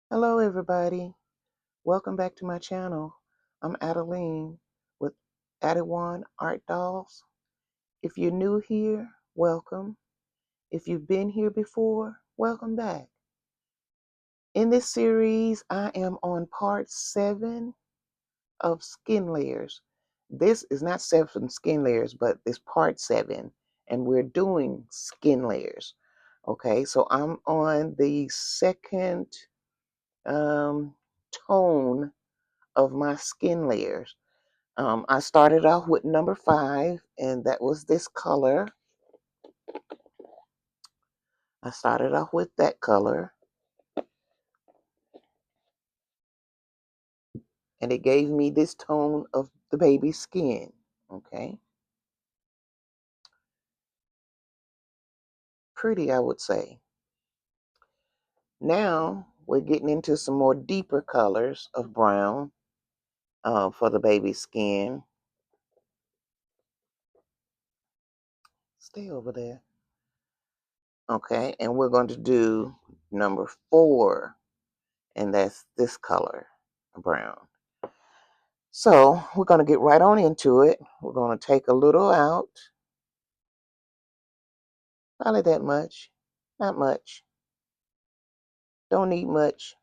Hello everybody, welcome back to my channel. I'm Adeline with Adejuan Art Dolls. If you're new here, welcome. If you've been here before, welcome back. In this series, I am on part 7 of skin layers. This is not 7 skin layers, but it's part 7, and we're doing skin layers. Okay, so I'm on the second tone of my skin layers. I started off with number 5, and that was this color. I started off with that color, and it gave me this tone of the baby's skin. Okay, pretty, I would say. Now we're getting into some more deeper colors of brown for the baby's skin. Stay over there. Okay, and we're going to do number 4, and that's this color, brown. So we're going to get right on into it. We're going to take a little out. Probably that much. Not much. Don't need much.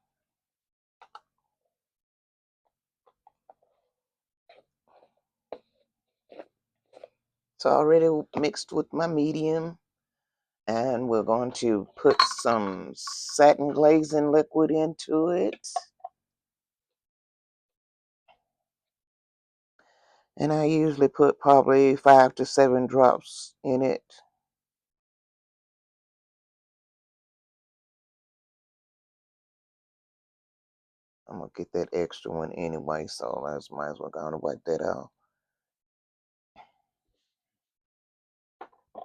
It's already mixed with my medium. And we're going to put some satin glazing liquid into it. And I usually put probably 5 to 7 drops in it. I'm going to get that extra one anyway, so I might as well go and wipe that out.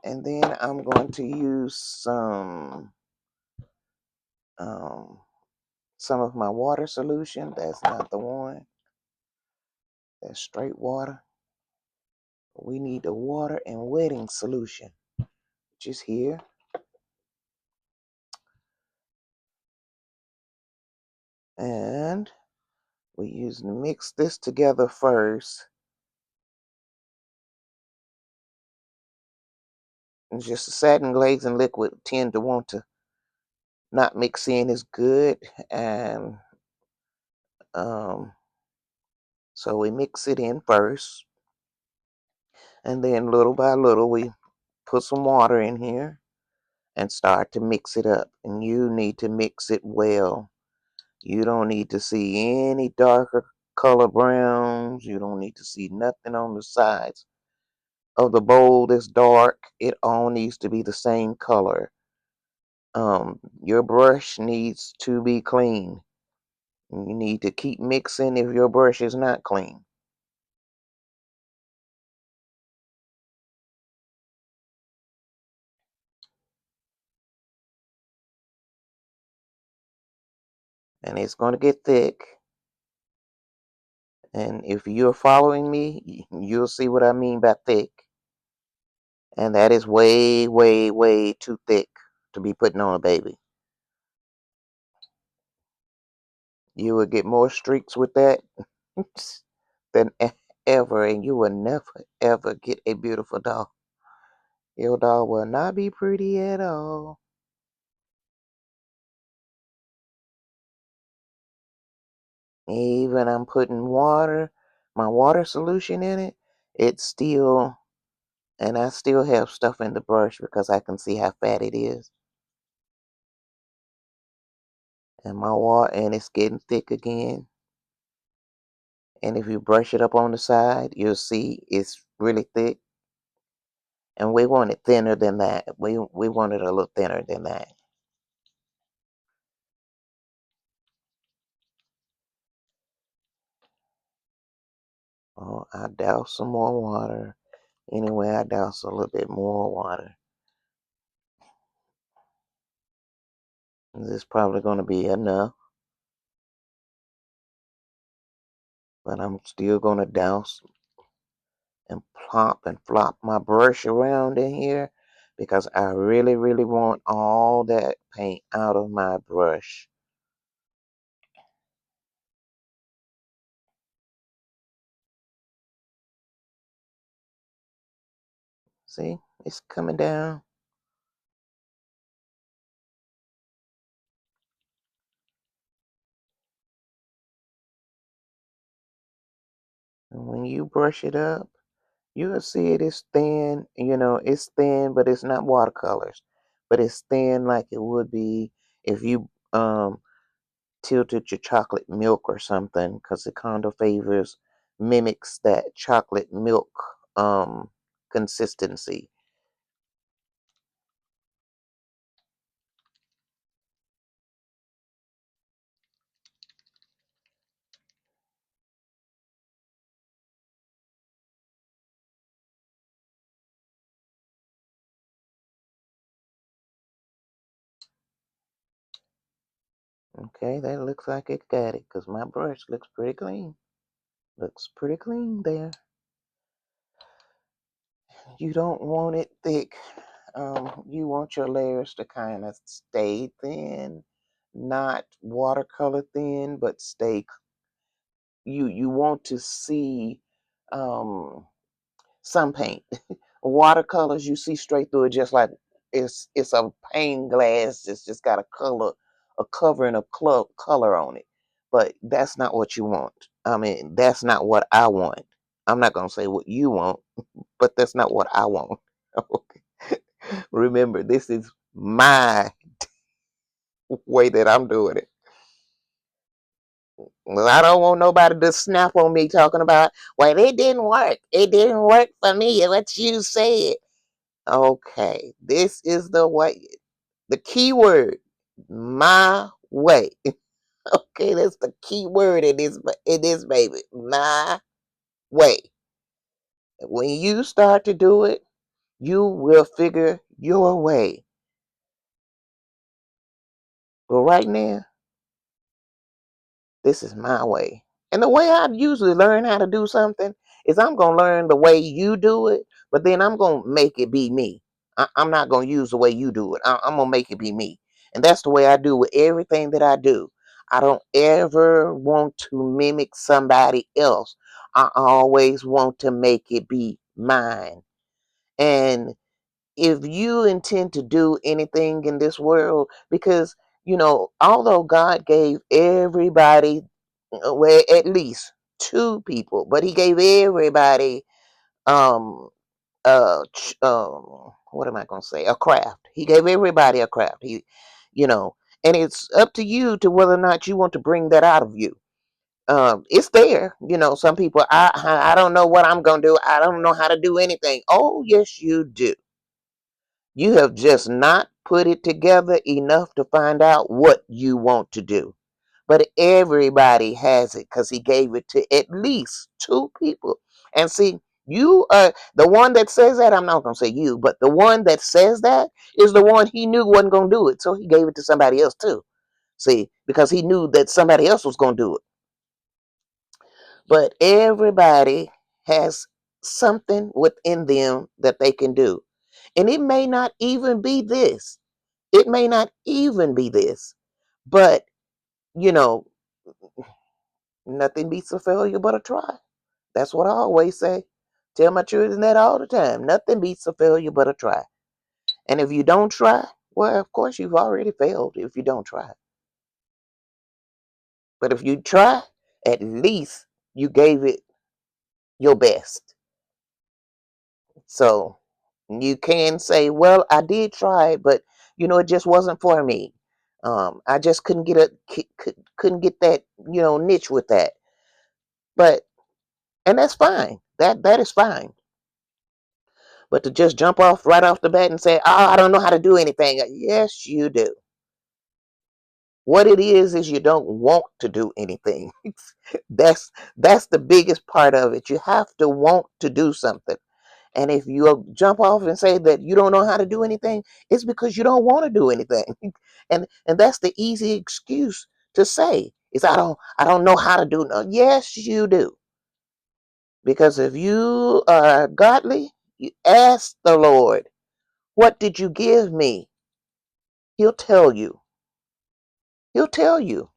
And then I'm going to use some of my water solution. That's not the one. That's straight water. We need the water and wetting solution, which is here. And we use to mix this together first. And just the satin glazing liquid tend to want to not mix in as good. And so we mix it in first. And then little by little, we put some water in here and start to mix it up. And you need to mix it well. You don't need to see any darker color browns. You don't need to see nothing on the sides of the bowl that's dark. It all needs to be the same color. Your brush needs to be clean. You need to keep mixing if your brush is not clean. And it's going to get thick. And if you're following me, you'll see what I mean by thick. And that is way, way, way too thick to be putting on a baby. You will get more streaks with that than ever, and you will never, ever get a beautiful doll. Your doll will not be pretty at all. Even I'm putting water, my water solution in it, it's still, and I still have stuff in the brush because I can see how fat it is. And my water, and it's getting thick again. And if you brush it up on the side, you'll see it's really thick. And we want it thinner than that. We want it a little thinner than that. Oh, I douse some more water. Anyway, I douse a little bit more water. This is probably going to be enough. But I'm still going to douse and plop and flop my brush around in here because I really, really want all that paint out of my brush. See, it's coming down. And when you brush it up, you'll see it is thin. It's thin, but it's not watercolors. But it's thin like it would be if you tilted your chocolate milk or something, because it kind of mimics that chocolate milk consistency. Okay, that looks like it got it, because my brush looks pretty clean. Looks pretty clean there. You don't want it thick. You want your layers to kind of stay thin, not watercolor thin, but stay. You want to see um, some paint. Watercolors, you see straight through it, just like it's a pane glass. It's just got a covering of color on it. But that's not what you want. I mean, that's not what I want. I'm not gonna say what you want, but that's not what I want. Okay. Remember, this is my way that I'm doing it. Well, I don't want nobody to snap on me talking about, well, it didn't work. It didn't work for me. What you said. Okay, this is the way. The key word, my way. Okay, that's the key word in this baby. My way. When you start to do it, you will figure your way. But right now, this is my way. And the way I usually learn how to do something is I'm going to learn the way you do it, but then I'm going to make it be me. I'm not going to use the way you do it. I'm going to make it be me. And that's the way I do with everything that I do. I don't ever want to mimic somebody else. I always want to make it be mine. And if you intend to do anything in this world, because although God gave everybody, well, at least two people, but He gave everybody, um, what am I gonna say? A craft. He gave everybody a craft. And it's up to you to whether or not you want to bring that out of you. It's there. Some people, I don't know what I'm gonna do. I don't know how to do anything. Oh, yes, you do. You have just not put it together enough to find out what you want to do. But everybody has it because He gave it to at least two people. And see, you are the one that says that. I'm not going to say you, but the one that says that is the one He knew wasn't going to do it. So He gave it to somebody else too. See, because He knew that somebody else was going to do it. But everybody has something within them that they can do. And it may not even be this. It may not even be this. But, you know, nothing beats a failure but a try. That's what I always say. Tell my children that all the time. Nothing beats a failure but a try. And if you don't try, well, of course, you've already failed if you don't try. But if you try, at least you gave it your best. So you can say, well, I did try, but it just wasn't for me. I just couldn't get that niche with that. But and that's fine. That is fine. But to just jump off right off the bat and say, "Oh, I don't know how to do anything," yes, you do. What it is you don't want to do anything. That's the biggest part of it. You have to want to do something. And if you jump off and say that you don't know how to do anything, it's because you don't want to do anything. And that's the easy excuse to say is I don't know how to do no. Yes, you do. Because if you are godly, you ask the Lord, what did you give me? He'll tell you. He'll tell you.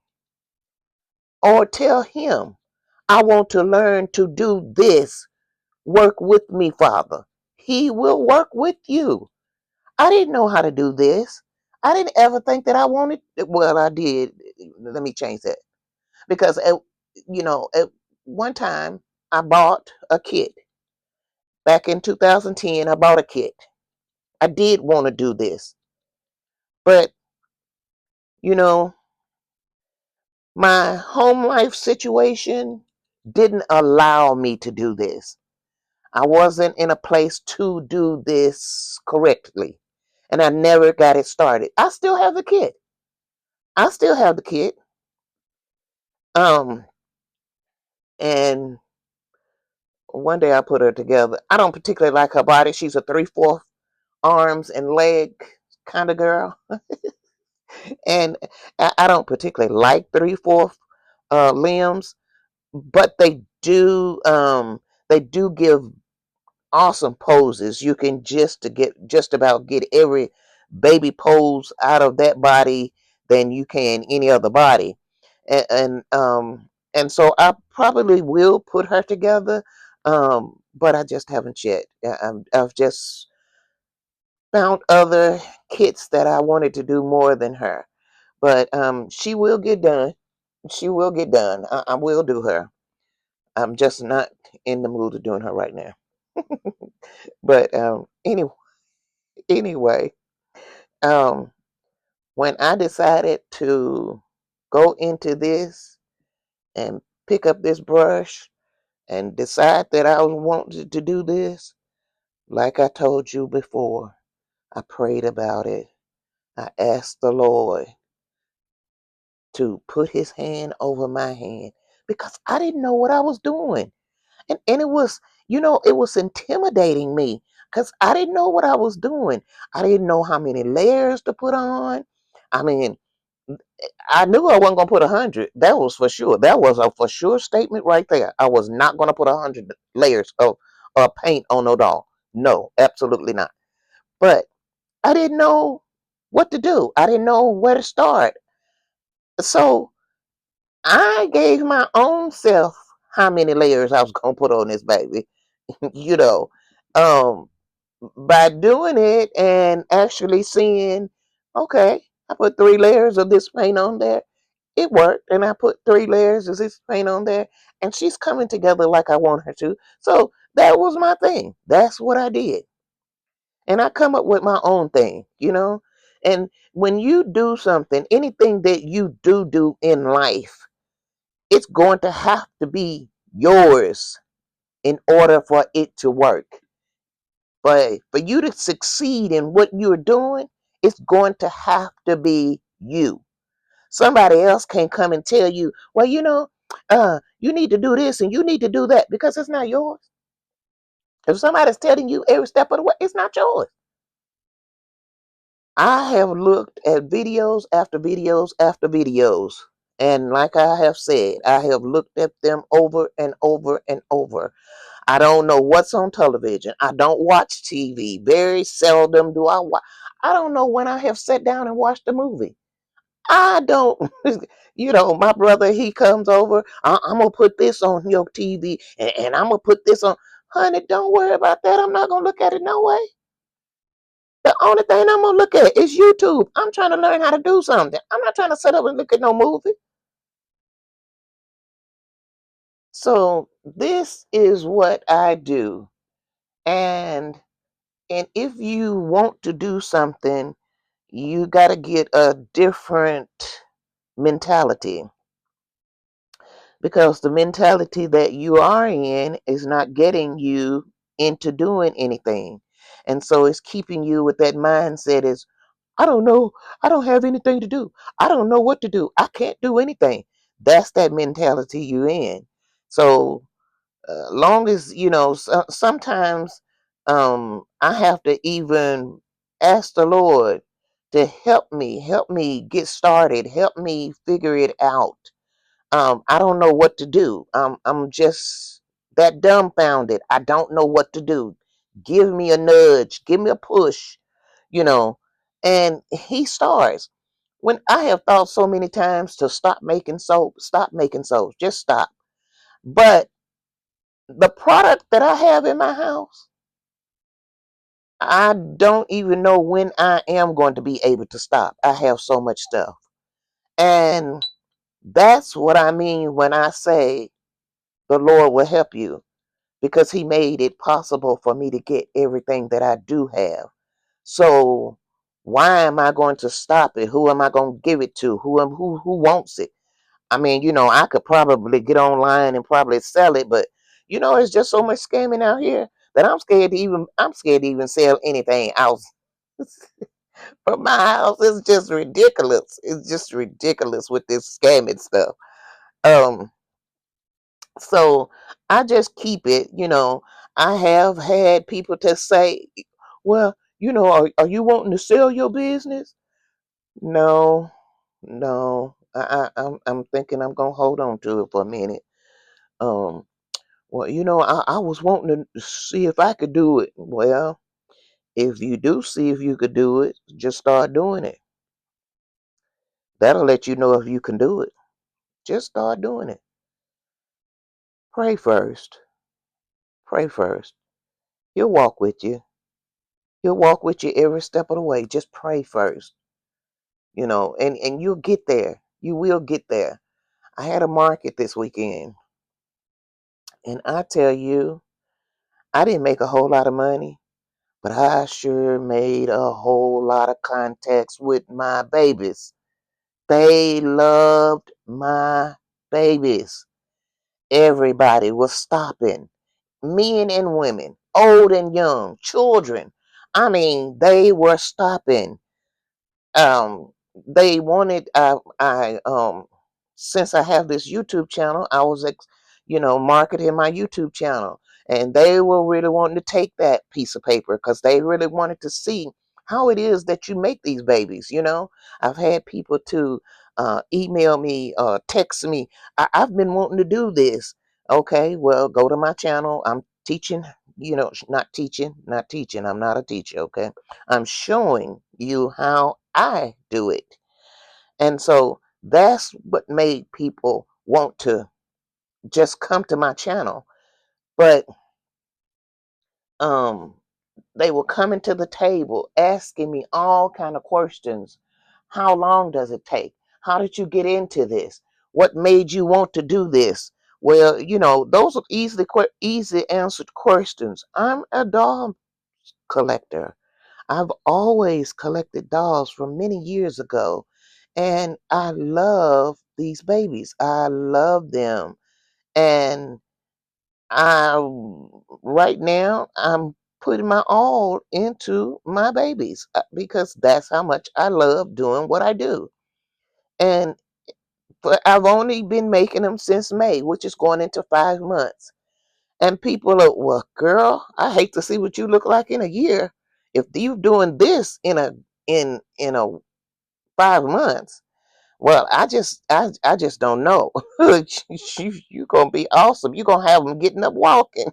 Or tell him, I want to learn to do this. Work with me, Father. He will work with you. I didn't know how to do this. I didn't ever think that I wanted. Well, I did. Let me change that because at one time I bought a kit back in 2010. I bought a kit. I did want to do this, but you know, my home life situation didn't allow me to do this. I wasn't in a place to do this correctly, and I never got it started. I still have the kit. I still have the kit. Um, and one day I put her together. I don't particularly like her body. She's a 3/4 arms and leg kind of girl, and I don't particularly like 3/4 limbs, but they do give awesome poses. You can just about get every baby pose out of that body than you can any other body, and so I probably will put her together, but I just haven't yet. I've just found other kits that I wanted to do more than her, but she will get done. She will get done. I will do her. I'm just not in the mood of doing her right now. But anyway, um, when I decided to go into this and pick up this brush and decide that I wanted to do this, like I told you before, I prayed about it. I asked the Lord to put his hand over my hand because I didn't know what I was doing. And it was, it was intimidating me because I didn't know what I was doing. I didn't know how many layers to put on. I mean, I knew I wasn't gonna put 100. That was for sure. That was a for sure statement right there. I was not gonna put 100 layers of paint on no doll. No, absolutely not. But I didn't know what to do. I didn't know where to start. So I gave my own self how many layers I was gonna put on this baby. you know, um, by doing it and actually seeing, okay, I put 3 layers of this paint on there. It worked, and I put 3 layers of this paint on there, and she's coming together like I want her to. So that was my thing. That's what I did, and I come up with my own thing. And when you do something, anything that you do in life, it's going to have to be yours in order for it to work. But for you to succeed in what you're doing, it's going to have to be you. Somebody else can't come and tell you, well, you need to do this and you need to do that because it's not yours. If somebody's telling you every step of the way, it's not yours. I have looked at videos after videos after videos. And like I have said, I have looked at them over and over and over. I don't know what's on television. I don't watch TV. Very seldom do I watch. I don't know when I have sat down and watched a movie. I don't, my brother, he comes over. I'm going to put this on your TV and I'm going to put this on. Honey, don't worry about that. I'm not going to look at it no way. The only thing I'm going to look at is YouTube. I'm trying to learn how to do something. I'm not trying to sit up and look at no movie. So this is what I do. And if you want to do something, you got to get a different mentality because the mentality that you are in is not getting you into doing anything. And so it's keeping you with that mindset is, I don't know, I don't have anything to do. I don't know what to do. I can't do anything. That's that mentality you're in. So long as sometimes I have to even ask the Lord to help me get started, help me figure it out. I don't know what to do. I'm just that dumbfounded. I don't know what to do. Give me a nudge, give me a push, you know. And he starts. When I have thought so many times to stop making soap, just stop. But the product that I have in my house, I don't even know when I am going to be able to stop. I have so much stuff. And that's what I mean when I say the Lord will help you, because He made it possible for me to get everything that I do have. So why am I going to stop it? Who am I going to give it to? Who wants it? I mean, I could probably get online and probably sell it, but it's just so much scamming out here that I'm scared to even sell anything else. But my house is just ridiculous. It's just ridiculous with this scamming stuff. Um, so I just keep it. I have had people to say, "Well, are you wanting to sell your business?" No, no. I'm thinking I'm gonna hold on to it for a minute. Um, well, I was wanting to see if I could do it. Well, if you do see if you could do it, just start doing it. That'll let you know if you can do it. Just start doing it. Pray first. Pray first. He'll walk with you. He'll walk with you every step of the way. Just pray first. And you'll get there. You will get there. I had a market this weekend, and I tell you, I didn't make a whole lot of money, but I sure made a whole lot of contacts with my babies. They loved my babies. Everybody was stopping, men and women, old and young, children. I mean, they were stopping. um they wanted I since I have this YouTube channel, I was marketing my YouTube channel, and they were really wanting to take that piece of paper because they really wanted to see how it is that you make these babies. I've had people to email me, text me, I've been wanting to do this. Okay, well, go to my channel. I'm teaching, not teaching, I'm not a teacher. Okay, I'm showing you how I do it. And so that's what made people want to just come to my channel. But um they were coming to the table asking me all kind of questions. How long does it take? How did you get into this? What made you want to do this? Well, those are easy answered questions. I'm a doll collector. I've always collected dolls from many years ago, and I love these babies. I love them. And I right now I'm putting my all into my babies, because that's how much I love doing what I do. And I've only been making them since May, which is going into 5 months. And people are, well, girl, I hate to see what you look like in a year. If you doing this in a 5 months, well, I just don't know. You're gonna be awesome. You're gonna have them getting up walking.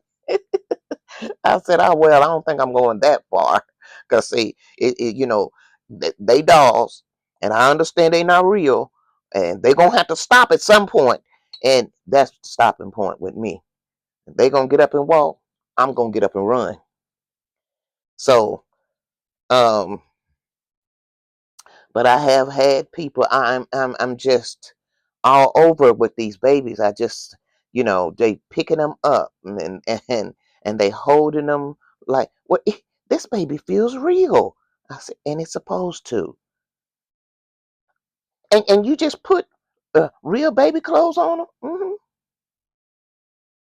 I said, oh well, I don't think I'm going that far, cause see, they dolls, and I understand they not real, and they gonna have to stop at some point, and that's the stopping point with me. If they gonna get up and walk, I'm gonna get up and run. So, um, but I have had people. I'm just all over with these babies. I just, they picking them up, and they holding them like, what? This baby feels real. I said, and it's supposed to. And you just put real baby clothes on them.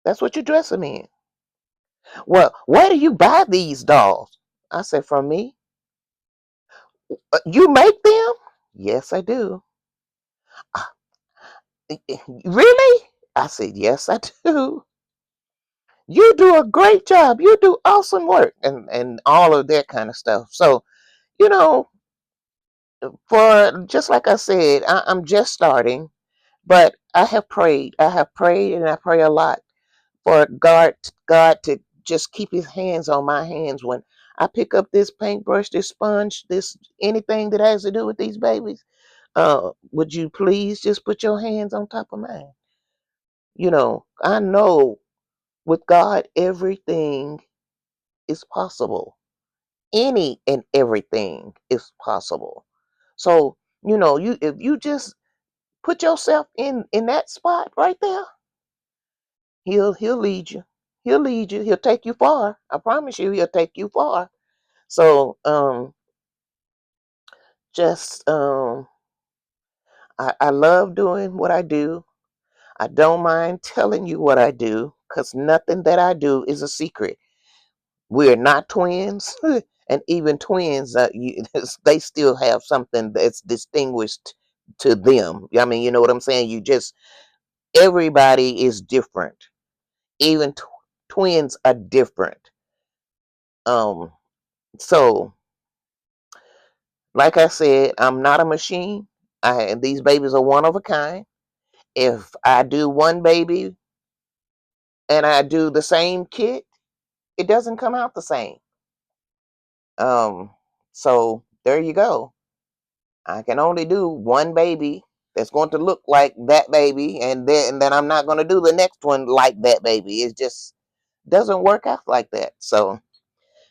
That's what you dress them in. Well, where do you buy these dolls? I said, from me. You make them? Yes, I do. Really? I said, yes, I do. You do a great job. You do awesome work, and all of that kind of stuff. So, you know, for just like I said, I'm just starting, but I have prayed. I have prayed, and I pray a lot for God to just keep His hands on my hands when I pick up this paintbrush, this sponge, this anything that has to do with these babies. Would you please just put your hands on top of mine? I know with God everything is possible. any and everything is possible. So, you if you just put yourself in that spot right there, he'll lead you. He'll lead you. He'll take you far. I promise you, he'll take you far. So, just I love doing what I do. I don't mind telling you what I do because nothing that I do is a secret. We're not twins, and even twins, they still have something that's distinguished to them. I mean, you know what I'm saying? Everybody is different. Even twins are different. Um, so, like I said, I'm not a machine. These babies are one of a kind. If I do one baby and I do the same kit, it doesn't come out the same. Um, so there you go. I can only do one baby that's going to look like that baby, and then I'm not going to do the next one like that baby. It just doesn't work out like that. So,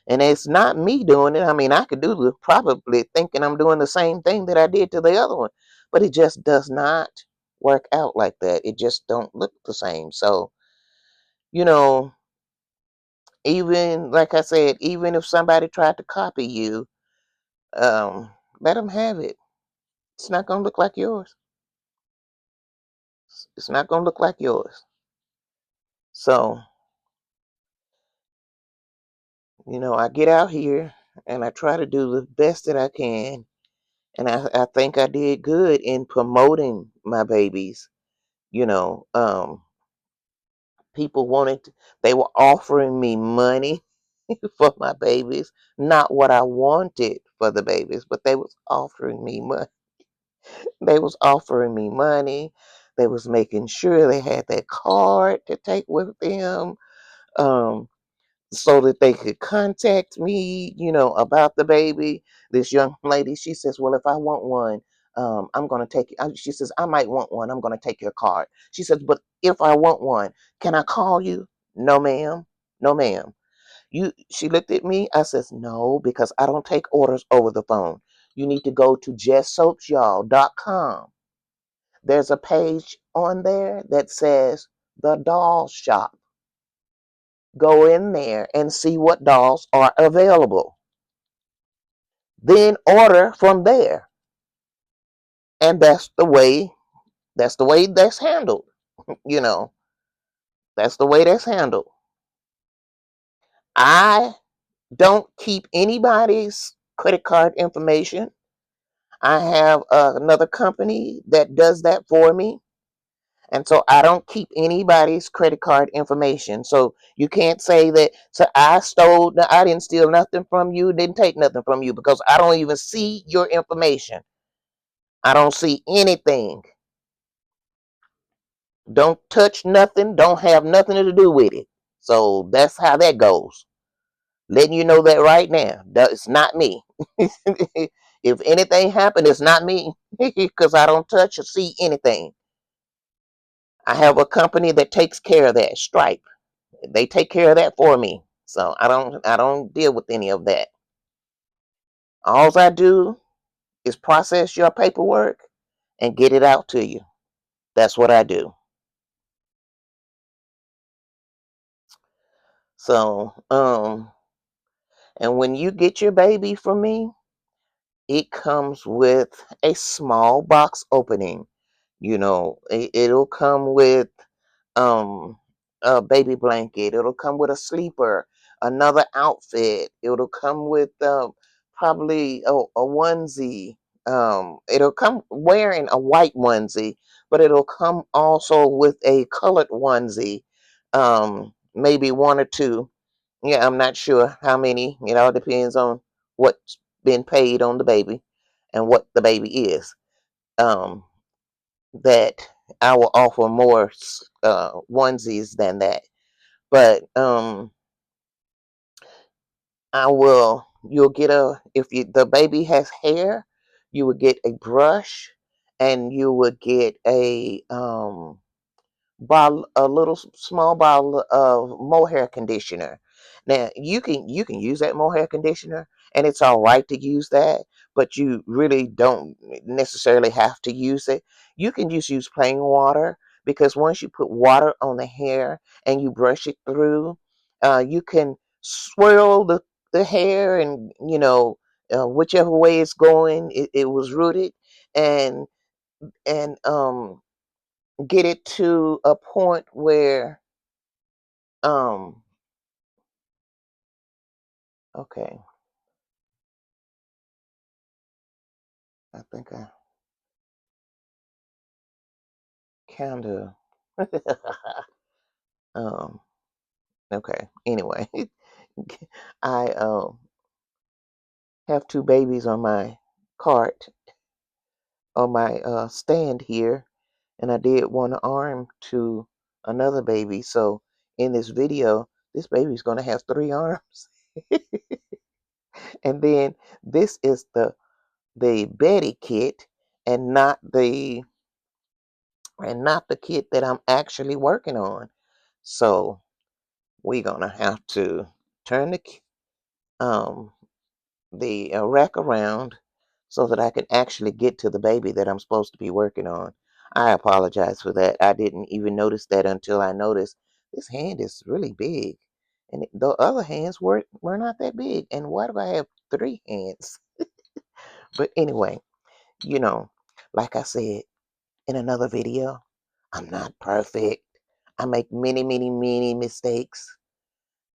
and it's not me doing it. I mean, I could do probably thinking I'm doing the same thing that I did to the other one, but it just does not work out like that. It just don't look the same. So, you know, even like I said, even if somebody tried to copy you, um, let them have it. It's not going to look like yours. It's not going to look like yours. So, I get out here and I try to do the best that I can. And I think I did good in promoting my babies. You know, people they were offering me money for my babies, not what I wanted for the babies, but they was offering me money. They was offering me money. They was making sure they had that card to take with them. Um, so that they could contact me, about the baby. This young lady, she says, well, if I want one, I'm going to take it. She says, I might want one. I'm going to take your card. She says, but if I want one, can I call you? No, ma'am. No, ma'am. She looked at me. I says, no, because I don't take orders over the phone. You need to go to justsoapsyall.com. There's a page on there that says the doll shop. Go in there and see what dolls are available. Then order from there. And that's the way that's handled. You know, that's the way that's handled. I don't keep anybody's credit card information. I have another company that does that for me. And so I don't keep anybody's credit card information. So you can't say that, so I didn't steal nothing from you, didn't take nothing from you, because I don't even see your information. I don't see anything. Don't touch nothing, don't have nothing to do with it. So that's how that goes. Letting you know that right now. It's not me. If anything happened, it's not me, because I don't touch or see anything. I have a company that takes care of that, Stripe. They take care of that for me. So I don't deal with any of that. All I do is process your paperwork and get it out to you. That's what I do. So, and when you get your baby from me, it comes with a small box opening. It'll come with um a baby blanket. It'll come with a sleeper, another outfit. It'll come with probably a onesie. It'll come wearing a white onesie, but it'll come also with a colored onesie. Maybe one or two. Yeah, I'm not sure how many. It all depends on what's been paid on the baby and what the baby is. Um, that I will offer more onesies than that. But you'll get the baby has hair, you would get a brush, and you would get a little small bottle of mohair conditioner. Now you can use that mohair conditioner, and it's all right to use that, but you really don't necessarily have to use it. You can just use plain water, because once you put water on the hair and you brush it through, you can swirl the hair, and whichever way it's going, it was rooted, and and get it to a point where um okay, I think I kind of um okay, anyway. I have two babies on my cart, on my stand here, and I did one arm to another baby. So in this video, this baby's going to have three arms. And then this is the Betty kit, and not the kit that I'm actually working on. So we're gonna have to turn um the rack around so that I can actually get to the baby that I'm supposed to be working on. I apologize for that. I didn't even notice that until I noticed this hand is really big, and the other hands were not that big. And why do I have three hands? But anyway, you know, like I said in another video, I'm not perfect. I make many, many, many mistakes,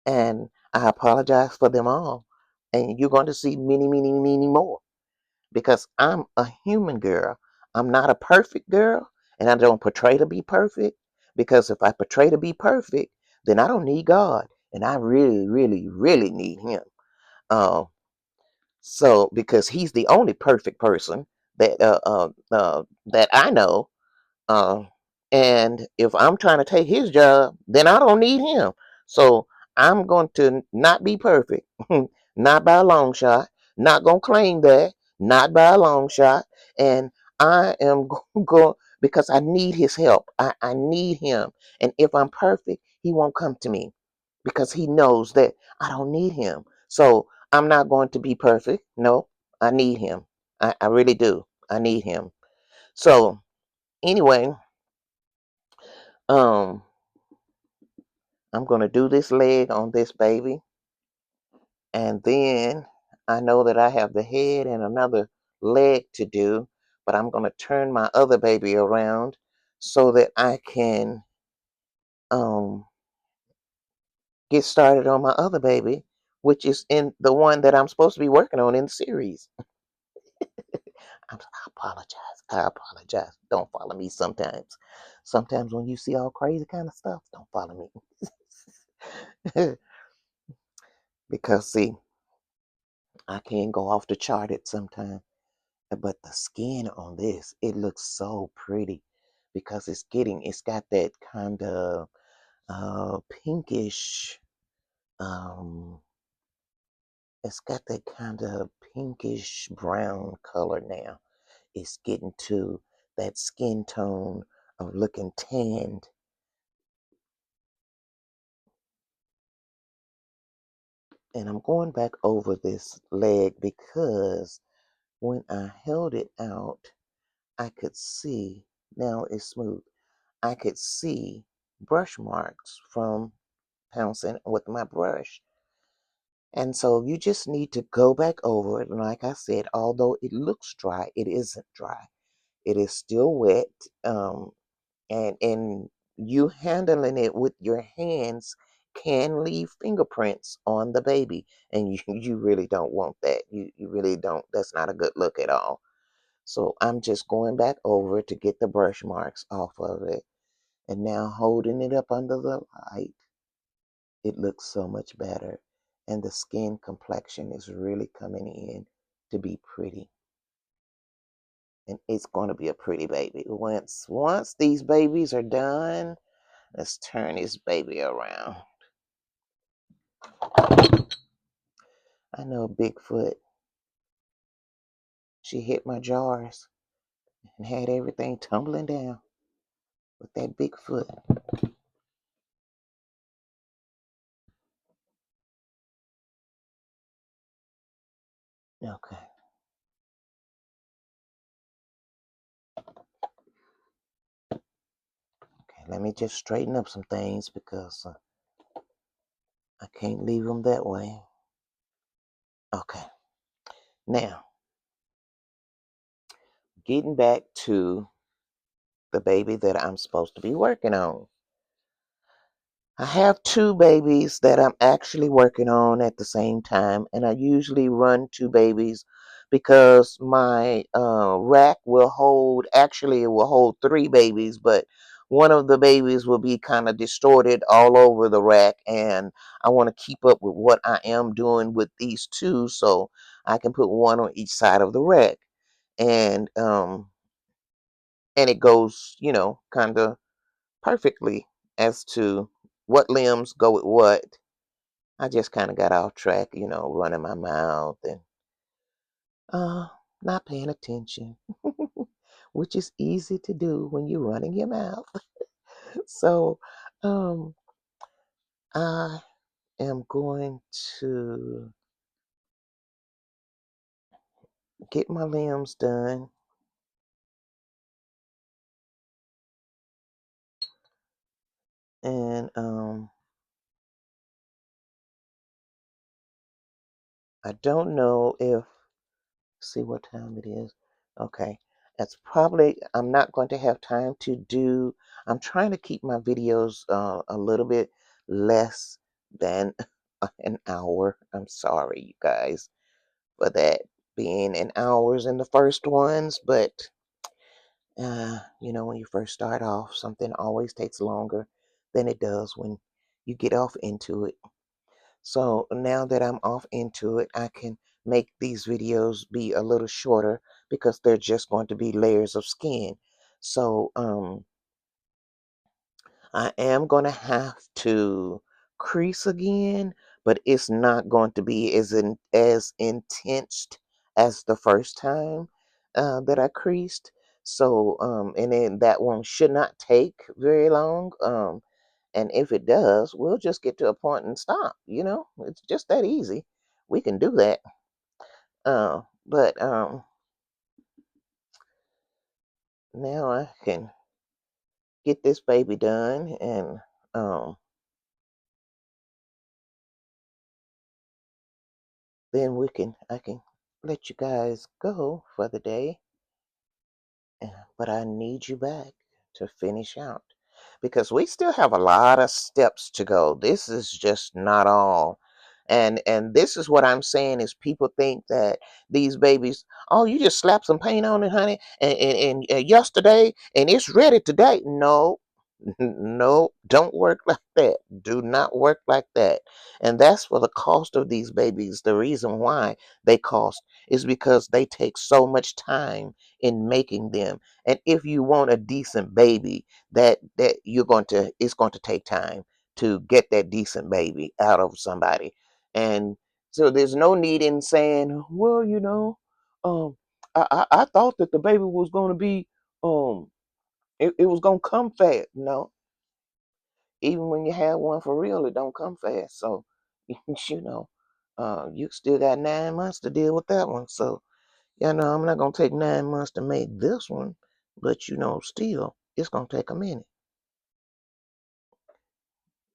and I apologize for them all. And you're going to see many, many, many more, because I'm a human girl. I'm not a perfect girl, and I don't portray to be perfect, because if I portray to be perfect, then I don't need God, and I really, really, really need Him. Uh, so because He's the only perfect person that I know. Uh, and if I'm trying to take his job, then I don't need him. So I'm going to not be perfect, not by a long shot. Not going to claim that, not by a long shot. And I am going, because I need his help. I need him. And if I'm perfect, he won't come to me, because he knows that I don't need him. So I'm not going to be perfect. No, I need him. I really do. I need him. So anyway, um, I'm gonna do this leg on this baby, and then I know that I have the head and another leg to do, but I'm gonna turn my other baby around so that I can um get started on my other baby, which is in the one that I'm supposed to be working on in the series. I apologize. I apologize. Don't follow me sometimes. Sometimes when you see all crazy kind of stuff, don't follow me. Because see, I can go off the chart at sometimes. But the skin on this, it looks so pretty, because it's got that kind of pinkish, um, it's got that kind of pinkish brown color now. It's getting to that skin tone of looking tanned. And I'm going back over this leg because when I held it out, I could see, now it's smooth, I could see brush marks from pouncing with my brush. And so you just need to go back over it. And like I said, although it looks dry, it isn't dry. It is still wet. And you handling it with your hands can leave fingerprints on the baby. And you really don't want that. You really don't. That's not a good look at all. So I'm just going back over to get the brush marks off of it. And now holding it up under the light, it looks so much better. And the skin complexion is really coming in to be pretty. And it's going to be a pretty baby. Once these babies are done, let's turn this baby around. I know Bigfoot. She hit my jars and had everything tumbling down with that Bigfoot. Okay. Okay, let me just straighten up some things because I can't leave them that way. Okay. Now, getting back to the baby that I'm supposed to be working on. I have two babies that I'm actually working on at the same time, and I usually run two babies because my rack will hold, actually, it will hold three babies, but one of the babies will be kind of distorted all over the rack, and I want to keep up with what I am doing with these two so I can put one on each side of the rack. And it goes, kind of perfectly as to what limbs go with what. I just kind of got off track, running my mouth and uh, not paying attention, which is easy to do when you're running your mouth. So um, I am going to get my limbs done, and I don't know if, see what time it is. Okay. That's probably, I'm not going to have time to do, I'm trying to keep my videos a little bit less than an hour. I'm sorry, you guys, for that being in hours in the first ones, but when you first start off, something always takes longer than it does when you get off into it. So now that I'm off into it, I can make these videos be a little shorter because they're just going to be layers of skin. So I am going to have to crease again, but it's not going to be as intense as the first time that I creased. So and then that one should not take very long. And if it does, we'll just get to a point and stop. It's just that easy. We can do that. But now I can get this baby done, and then I can let you guys go for the day. But I need you back to finish out because we still have a lot of steps to go. This is just not all. And this is what I'm saying is people think that these babies, oh, you just slap some paint on it, honey, and yesterday and it's ready today. No, no, don't work like that. Do not work like that. And that's for the cost of these babies. The reason why they cost is because they take so much time in making them. And if you want a decent baby, that it's going to take time to get that decent baby out of somebody. And so there's no need in saying, well, um, I thought that the baby was going to be it was gonna come fast. No, even when you have one for real, it don't come fast. So, you know, you still got 9 months to deal with that one. So, I'm not gonna take 9 months to make this one, but still, it's gonna take a minute.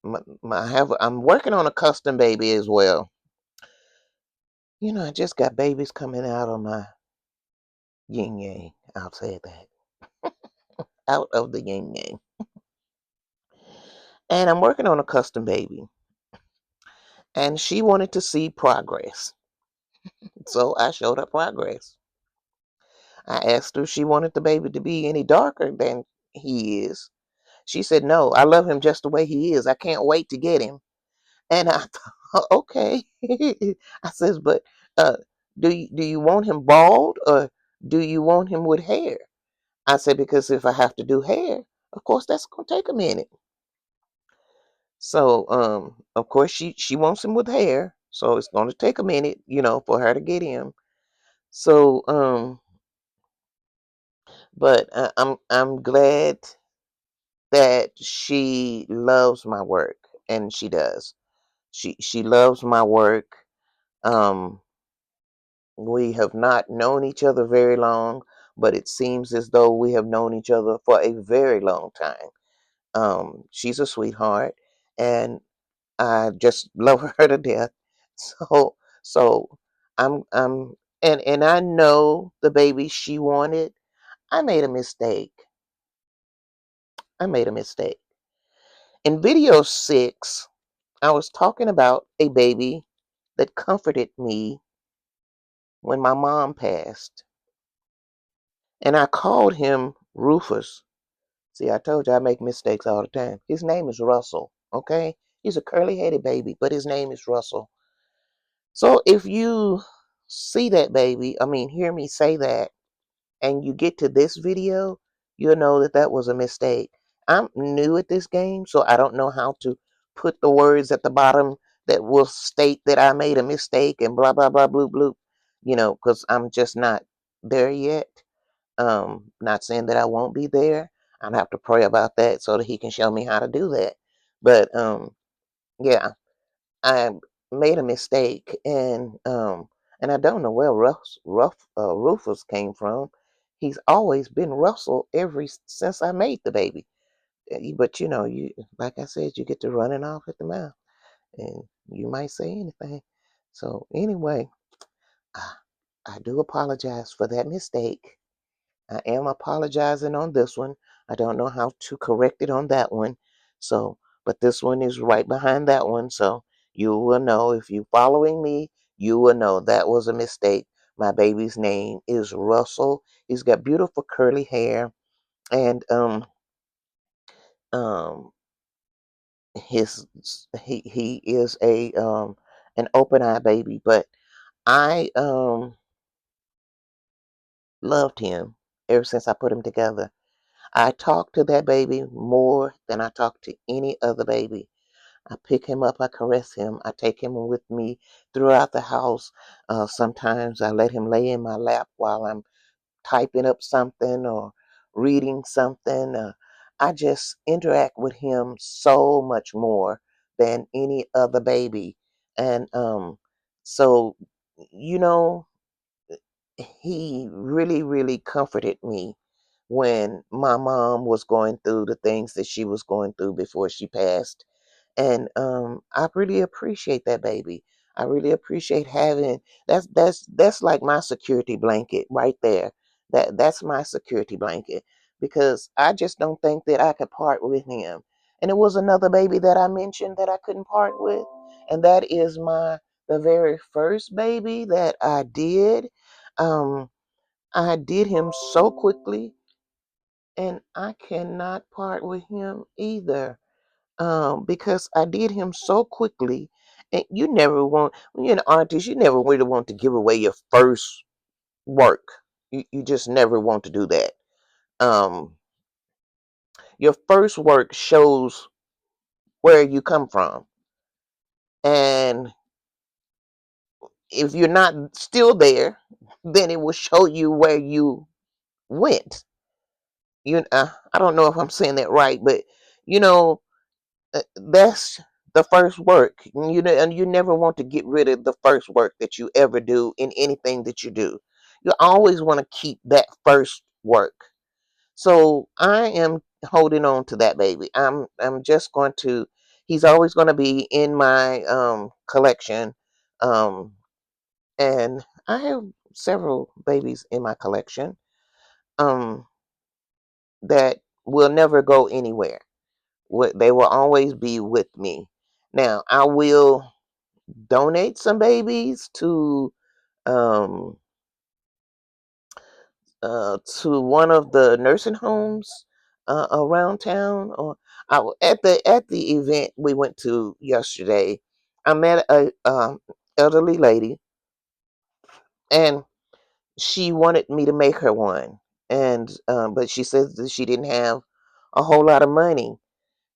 I'm working on a custom baby as well. I just got babies coming out of my yin yang. I'll say that, out of the yin yang, and I'm working on a custom baby, and she wanted to see progress, so I showed her progress. I asked her if she wanted the baby to be any darker than he is. She said, no, I love him just the way he is. I can't wait to get him. And I thought, okay. I says, but do you want him bald or do you want him with hair? I said, because if I have to do hair, of course that's gonna take a minute. So of course she wants him with hair. So it's gonna take a minute, for her to get him. So but I'm glad that she loves my work, and she does. She loves my work. Um We have not known each other very long, but it seems as though we have known each other for a very long time. She's a sweetheart, and I just love her to death. So, so and I know the baby she wanted. I made a mistake. I made a mistake. In video 6, I was talking about a baby that comforted me when my mom passed. And I called him Rufus. See, I told you I make mistakes all the time. His name is Russell, okay? He's a curly-headed baby, but his name is Russell. So if you see that baby, I mean, hear me say that, and you get to this video, you'll know that that was a mistake. I'm new at this game, so I don't know how to put the words at the bottom that will state that I made a mistake and blah, blah, blah, blue, blue, because I'm just not there yet. Not saying that I won't be there. I'd have to pray about that so that he can show me how to do that. But yeah, I made a mistake, and I don't know where Rufus came from. He's always been Russell since I made the baby. But you like I said, you get to running off at the mouth, and you might say anything. So anyway, I, I do apologize for that mistake. I am apologizing on this one. I don't know how to correct it on that one. So, but this one is right behind that one. So you will know if you're following me, you will know that was a mistake. My baby's name is Russell. He's got beautiful curly hair, and um his he is a an open eye baby, but I loved him ever since I put him together. I talk to that baby more than I talk to any other baby. I pick him up, I caress him, I take him with me throughout the house. Sometimes I let him lay in my lap while I'm typing up something or reading something. I just interact with him so much more than any other baby. And so, you know, he really, really comforted me when my mom was going through the things that she was going through before she passed. And I really appreciate that baby. I really appreciate having that's like my security blanket right there. That's my security blanket because I just don't think that I could part with him. And it was another baby that I mentioned that I couldn't part with, and that is the very first baby that I did. Um, I did him so quickly, and I cannot part with him either. Because I did him so quickly, and you never want when you're an artist, you never really want to give away your first work. You just never want to do that. Um, your first work shows where you come from, and if you're not still there, then it will show you where you went. I don't know if I'm saying that right, but you know, that's the first work. And you never want to get rid of the first work that you ever do in anything that you do. You always want to keep that first work. So I am holding on to that baby. I'm just going to. He's always going to be in my collection, um, and I have several babies in my collection um, that will never go anywhere. They will always be with me. Now, I will donate some babies um, to one of the nursing homes around town. Or at the event we went to yesterday, I met a elderly lady, and she wanted me to make her one, and but she says that she didn't have a whole lot of money.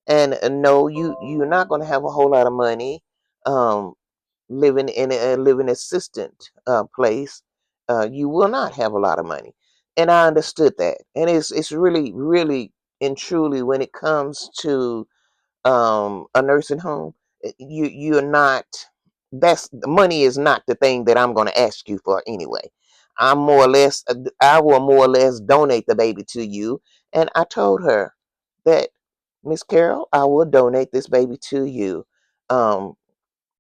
And no, you're not going to have a whole lot of money um, living in a living assistant place. You will not have a lot of money, and I understood that. And it's really, really and truly when it comes to a nursing home, you're not. that's money is not the thing that I'm going to ask you for anyway. I'm more or less, I will more or less donate the baby to you. And I told her that, Miss Carol, I will donate this baby to you. Um,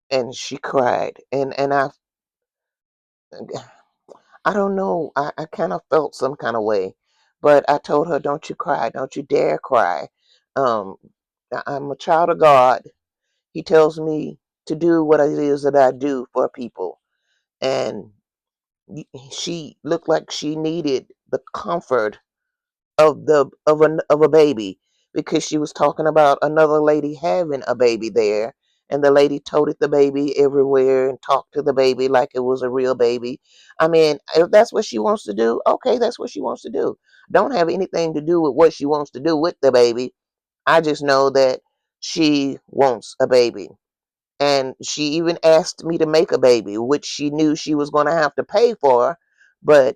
and she cried, and I don't know, I kind of felt some kind of way, but I told her, don't you cry, don't you dare cry. Um, I'm a child of God. He tells me to do what it is that I do for people, and she looked like she needed the comfort of a baby, because she was talking about another lady having a baby there, and the lady toted the baby everywhere and talked to the baby like it was a real baby. I mean, if that's what she wants to do, okay, that's what she wants to do. Don't have anything to do with what she wants to do with the baby. I just know that she wants a baby. And she even asked me to make a baby, which she knew she was going to have to pay for, but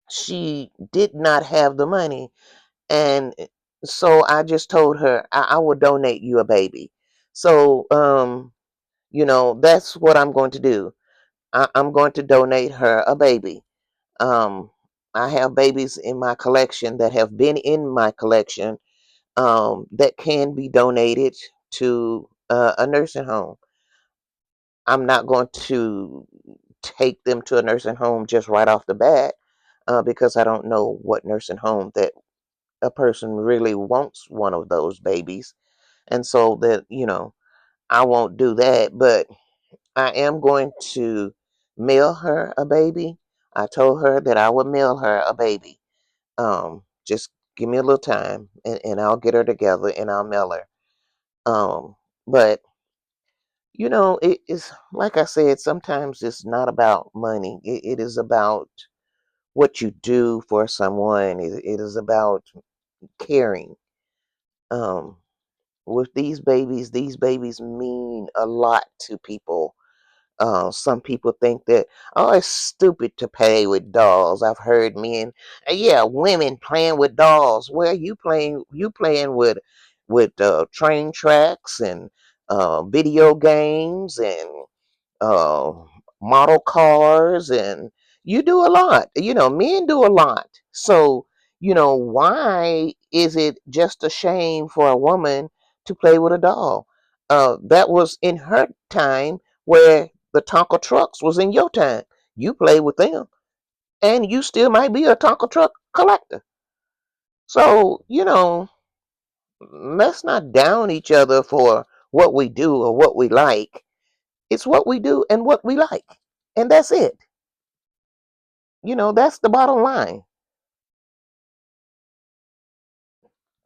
she did not have the money. And so I just told her, I will donate you a baby. So, that's what I'm going to do. I'm going to donate her a baby. Um, I have babies in my collection that have been in my collection, that can be donated to a nursing home. I'm not going to take them to a nursing home just right off the bat, because I don't know what nursing home that a person really wants one of those babies. And so that, I won't do that, but I am going to mail her a baby. I told her that I would mail her a baby. Just give me a little time, and I'll get her together and I'll mail her. But it is like I said, sometimes it's not about money. It is about what you do for someone. It is about caring. Um, with these babies mean a lot to people. Some people think that, oh, it's stupid to play with dolls. I've heard men, yeah, women playing with dolls. Well, you playing with train tracks and video games and uh, model cars, and you do a lot. Men do a lot. So, why is it just a shame for a woman to play with a doll? That was in her time, where the Tonka trucks was in your time. You play with them, and you still might be a Tonka truck collector. So, let's not down each other for what we do or what we like. It's what we do and what we like. And that's it. That's the bottom line.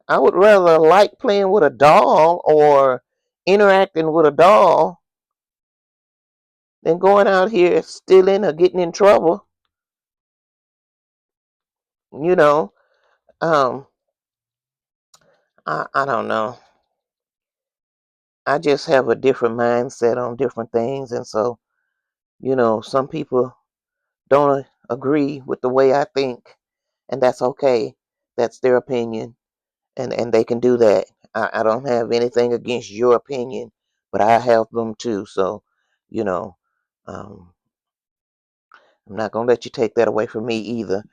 I would rather like playing with a doll or interacting with a doll than going out here stealing or getting in trouble. You know, um, I don't know. I just have a different mindset on different things. And so, some people don't agree with the way I think, and that's okay. That's their opinion. And they can do that. I don't have anything against your opinion, but I have them too. So, you know, um, I'm not gonna let you take that away from me either.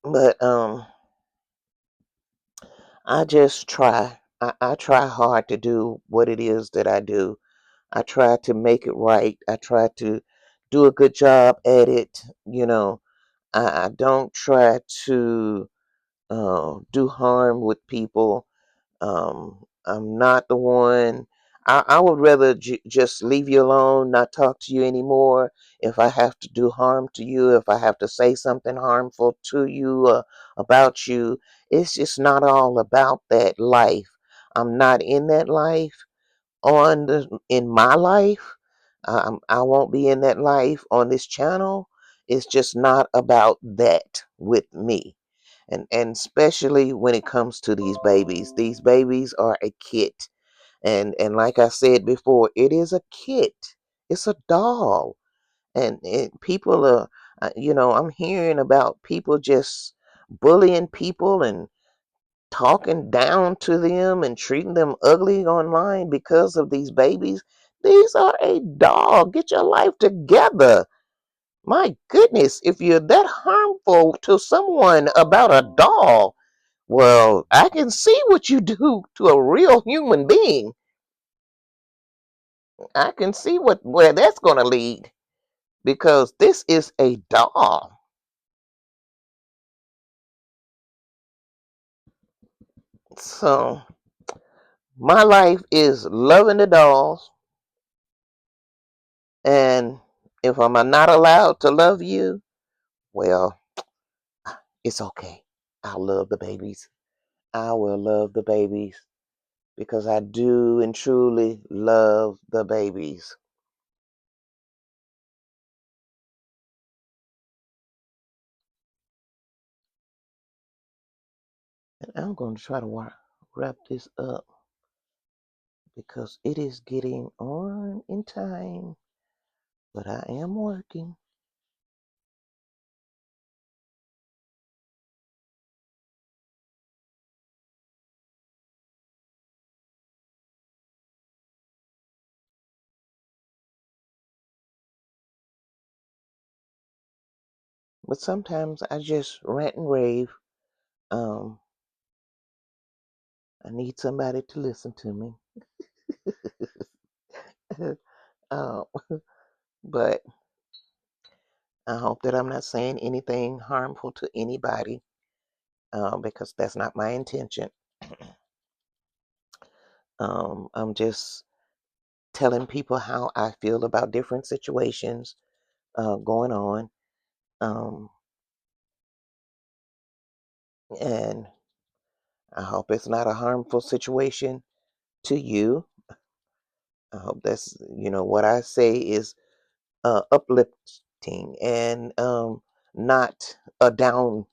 But I just try. I try hard to do what it is that I do. I try to make it right. I try to do a good job at it. I don't try to do harm with people. I'm not the one. I would rather just leave you alone, not talk to you anymore. If I have to do harm to you, if I have to say something harmful to you, about you, it's just not all about that life. I'm not in that life in my life. I won't be in that life on this channel. It's just not about that with me. And especially when it comes to these babies. These babies are a kit. And like I said before, it is a kit. It's a doll. And people are, I'm hearing about people just bullying people and talking down to them and treating them ugly online because of these babies. These are a doll. Get your life together. My goodness, if you're that harmful to someone about a doll, well, I can see what you do to a real human being. I can see where that's going to lead because this is a doll. So my life is loving the dolls, and if I'm not allowed to love you, well, it's okay. I'll love the babies. I will love the babies because I do and truly love the babies. And I'm going to try to wrap this up because it is getting on in time, but I am working. But sometimes I just rant and rave. Um, I need somebody to listen to me. uh, but I hope that I'm not saying anything harmful to anybody because that's not my intention. I'm just telling people how I feel about different situations going on. Um, and I hope it's not a harmful situation to you. I hope that's, what I say is uplifting and not a downward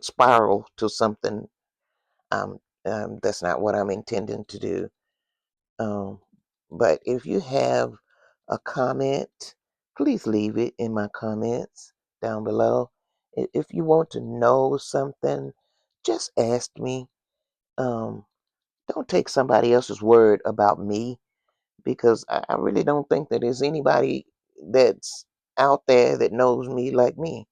spiral to something. That's not what I'm intending to do. Um, but if you have a comment, please leave it in my comments down below. If you want to know something, just ask me. Um, don't take somebody else's word about me because I really don't think that there's anybody that's out there that knows me like me.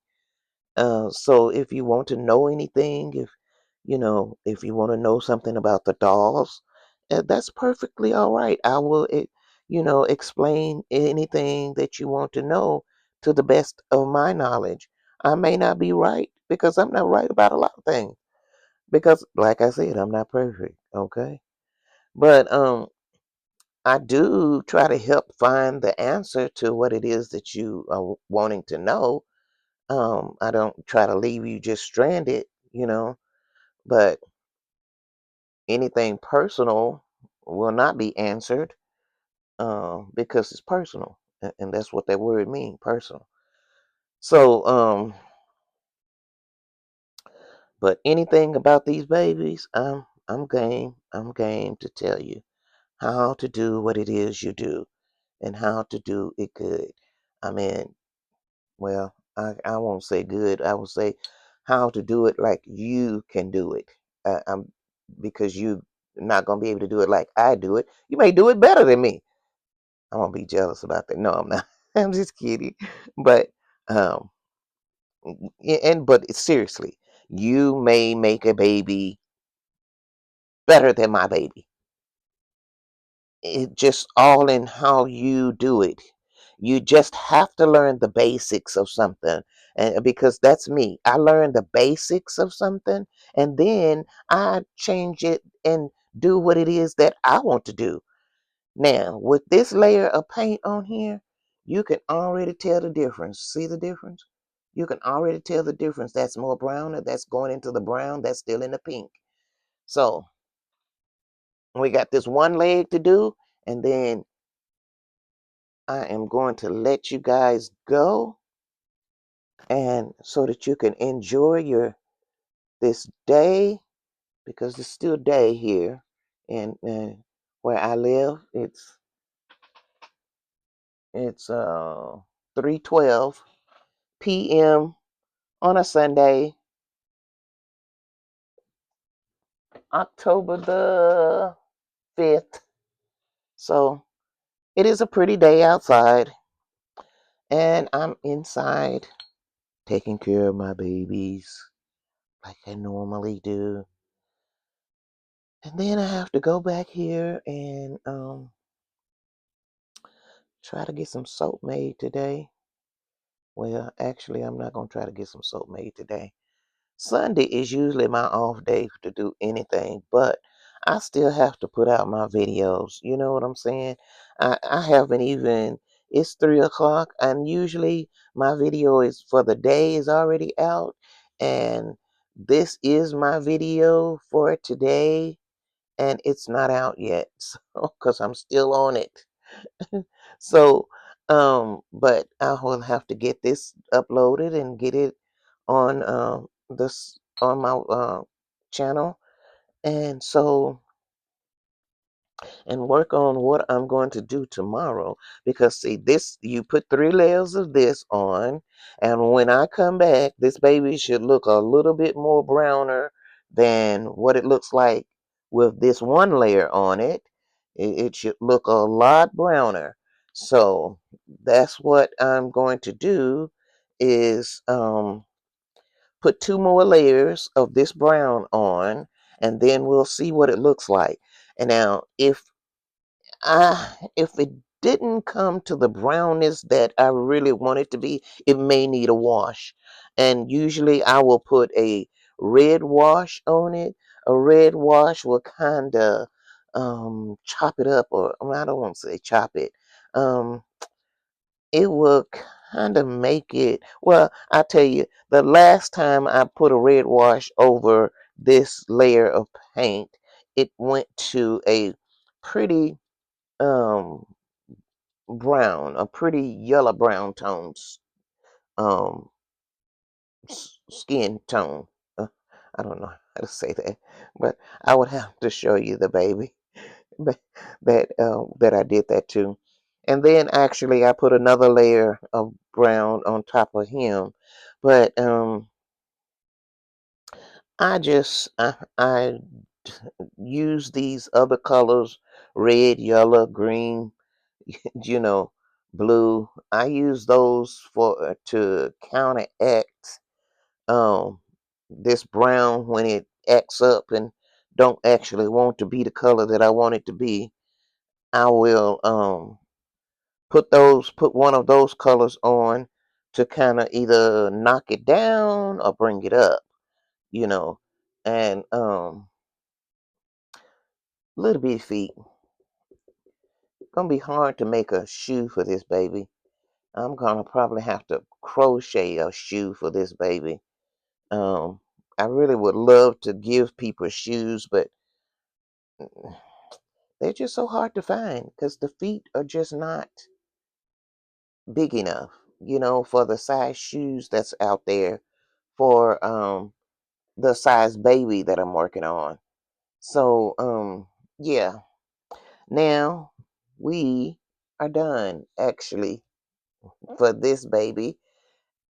So if you want to know anything, if you want to know something about the dolls, that's perfectly all right. I will, explain anything that you want to know to the best of my knowledge. I may not be right because I'm not right about a lot of things. Because, like I said, I'm not perfect. Okay, but I do try to help find the answer to what it is that you are wanting to know. I don't try to leave you just stranded. But anything personal will not be answered because it's personal, and that's what that word means, personal. So, but anything about these babies, I'm game. I'm game to tell you how to do what it is you do and how to do it good. I mean, well, I won't say good. I will say how to do it like you can do it. Because you're not gonna be able to do it like I do it. You may do it better than me. I'm gonna be jealous about that. No, I'm not. I'm just kidding. But um, but seriously, you may make a baby better than my baby. It just all in how you do it. You just have to learn the basics of something. And because that's me. I learn the basics of something and then I change it and do what it is that I want to do. Now, with this layer of paint on here, you can already tell the difference. See the difference? You can already tell the difference. That's more browner. That's going into the brown. That's still in the pink. So we got this one leg to do, and then I am going to let you guys go, and so that you can enjoy your this day because it's still day here, and where I live, it's 3:12 p.m. on a Sunday. October the 5th. So it is a pretty day outside, and I'm inside taking care of my babies like I normally do. And then I have to go back here and try to get some soap made today. Well, actually, I'm not going to try to get some soap made today. Sunday is usually my off day to do anything, but I still have to put out my videos. You know what I'm saying? I haven't even, it's 3 o'clock, and usually my video is for the day is already out, and this is my video for today, and it's not out yet, so because I'm still on it. So, but I will have to get this uploaded and get it on this on my channel, and so and work on what I'm going to do tomorrow. Because see, this you put 3 layers of this on, and when I come back, this baby should look a little bit more browner than what it looks like with this 1 layer on it. It should look a lot browner. So that's what I'm going to do is put 2 more layers of this brown on, and then we'll see what it looks like. And now if it didn't come to the brownness that I really want it to be, it may need a wash. And usually I will put a red wash on it. A red wash will kind of chop it up, or well, I don't want to say chop it. Um, it will kind of make it. Well, I tell you, the last time I put a red wash over this layer of paint, it went to a pretty um brown, a pretty yellow brown tones um skin tone. Uh, I don't know how to say that, but I would have to show you the baby that that I did that too. And then actually I put another layer of brown on top of him, but I use these other colors, red, yellow, green, you know, blue. I use those for to counteract um this brown when it acts up and don't actually want to be the color that I want it to be. I will put one of those colors on to kind of either knock it down or bring it up, you know. And little bitty feet. Gonna be hard to make a shoe for this baby. I'm gonna probably have to crochet a shoe for this baby. Um, I really would love to give people shoes, but they're just so hard to find because the feet are just not big enough, for the size shoes that's out there for the size baby that I'm working on. So yeah. Now we are done actually for this baby.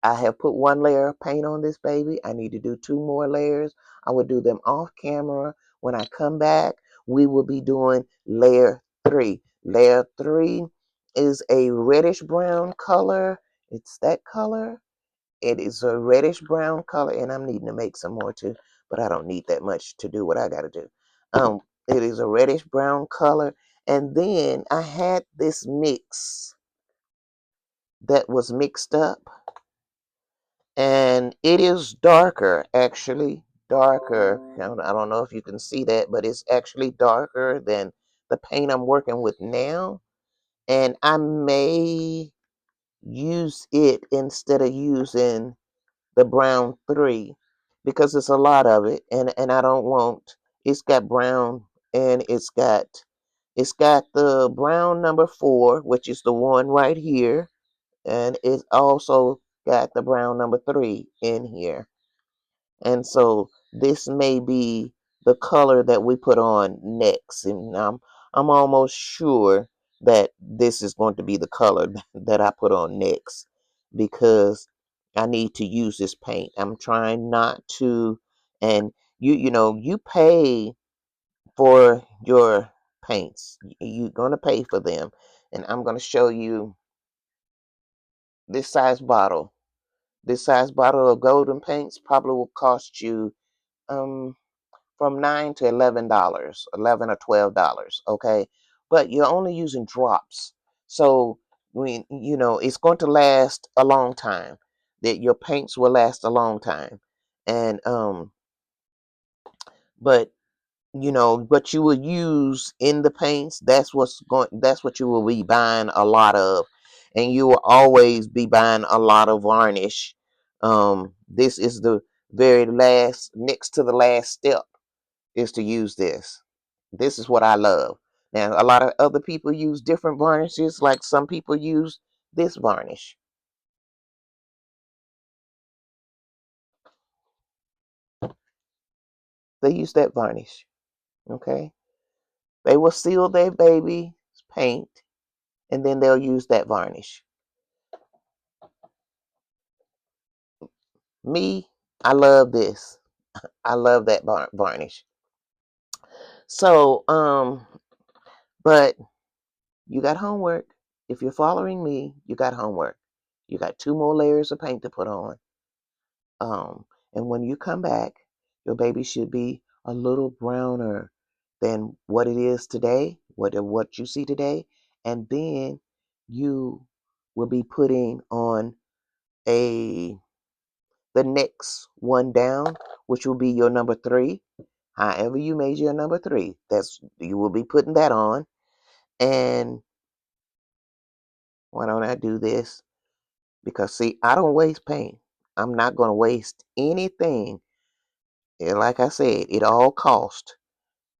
I have put 1 layer of paint on this baby. I need to do 2 more layers. I will do them off camera. When I come back, we will be doing layer 3. Layer 3 is a reddish brown color. It's that color. It is a reddish brown color, and I'm needing to make some more too, but I don't need that much to do what I got to do. It is a reddish brown color, and then I had this mix that was mixed up, and it is darker, actually darker. I don't know if you can see that, but it's actually darker than the paint I'm working with now, and I may use it instead of using the brown 3 because it's a lot of it, and I don't want. It's got brown, and it's got the brown number 4, which is the one right here, and it's also got the brown number 3 in here. And so this may be the color that we put on next. And I'm almost sure that this is going to be the color that I put on next because I need to use this paint. I'm trying not to, and you pay. for your paints. You're going to pay for them. And I'm going to show you this size bottle. This size bottle of golden paints probably will cost you from $9 to $11, 11 or $12, okay? But you're only using drops. So when it's going to last a long time. That your paints will last a long time. And but what you will use in the paints, that's what you will be buying a lot of. And you will always be buying a lot of varnish. This is the very last, next to the last step, is to use this. This is what I love. Now, a lot of other people use different varnishes, like some people use this varnish. They use that varnish, okay? They will seal their baby's paint, and then they'll use that varnish. Me, I love this. I love that varnish. So, but you got homework. If you're following me, you got homework. You got 2 more layers of paint to put on. And when you come back, your baby should be a little browner than what it is today, what you see today. And then you will be putting on a the next one down, which will be your number 3. However you made your number 3, you will be putting that on. And why don't I do this? Because see, I don't waste paint. I'm not going to waste anything. And like I said, it all costs.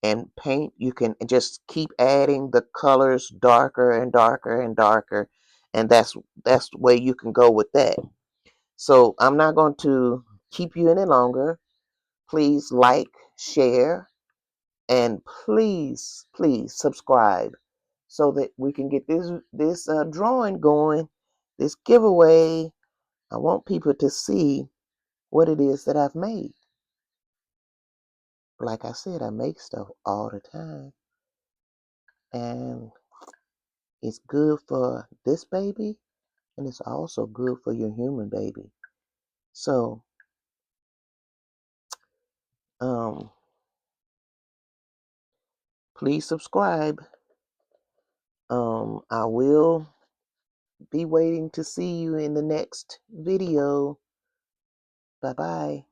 And paint, you can just keep adding the colors darker and darker and darker. And that's the way you can go with that. So I'm not going to keep you any longer. Please like, share, and please subscribe so that we can get this drawing going, this giveaway. I want people to see what it is that I've made. Like I said, I make stuff all the time, and it's good for this baby, and it's also good for your human baby. So um please subscribe. I will be waiting to see you in the next video. Bye bye.